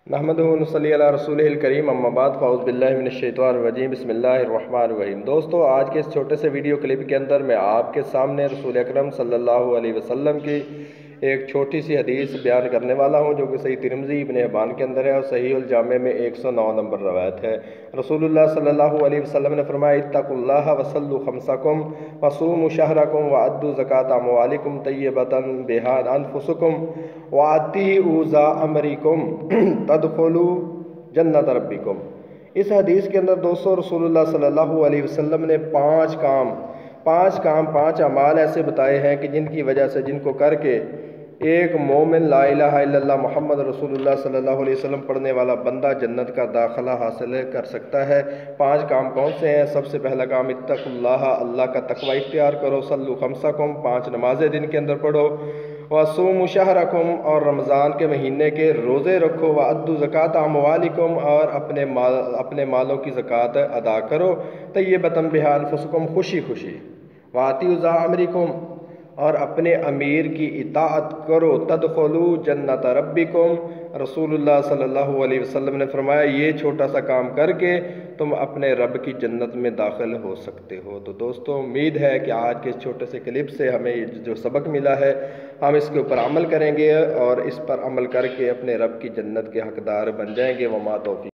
نحمدہ و نصلی علی رسولہ الکریم، اما بعد، فاعوذ باللہ من الشیطان الرجیم، بسم اللہ الرحمن الرحیم۔ دوستو، آج کے اس چھوٹے سے ویڈیو کلپ کے اندر میں آپ کے سامنے رسول اکرم صلی اللہ علیہ وسلم کی ایک چھوٹی سی حدیث بیان کرنے والا ہوں، جو کہ صحیح ترمذی ابن حبان کے اندر ہے اور صحیح الجامع میں 109 نمبر روایت ہے۔ رسول اللہ صلی اللہ علیہ وسلم نے فرمایا: اتقوا اللہ وصلوا خمسکم وصوموا شہرکم وادوا زکاۃ اموالکم طیبۃ بہا انفسکم واتیعوا ذا امرکم تدخلوا جنت ربکم۔ اس حدیث کے اندر دوستو رسول اللہ صلی اللہ علیہ وسلم نے پانچ اعمال ایسے بتائے ہیں کہ جن کی وجہ سے، جن کو کر کے ایک مومن لا الہ الا اللہ محمد رسول اللہ صلی اللہ علیہ وسلم پڑھنے والا بندہ جنت کا داخلہ حاصل کر سکتا ہے۔ 5 کام کون سے ہیں؟ سب سے پہلا کام اتقوا اللہ، اللہ کا تقوی اختیار کرو۔ صلوا خمسکم، 5 نمازیں دن کے اندر پڑھو۔ وصوموا شہرکم، اور رمضان کے مہینے کے روزے رکھو۔ وادوا زکاۃ اموالکم، اور اپنے مالوں کی زکوٰۃ ادا کرو۔ طیبۃ بہا انفسکم، خوشی خوشی۔ واتیعوا ذا امرکم، اور اپنے امیر کی اطاعت کرو۔ تدخلوا جنت ربکم، رسول اللہ صلی اللہ علیہ وسلم نے فرمایا یہ چھوٹا سا کام کر کے تم اپنے رب کی جنت میں داخل ہو سکتے ہو۔ تو دوستو، امید ہے کہ آج کے اس چھوٹے سے کلپ سے ہمیں جو سبق ملا ہے، ہم اس کے اوپر عمل کریں گے اور اس پر عمل کر کے اپنے رب کی جنت کے حقدار بن جائیں گے۔ وما توفیق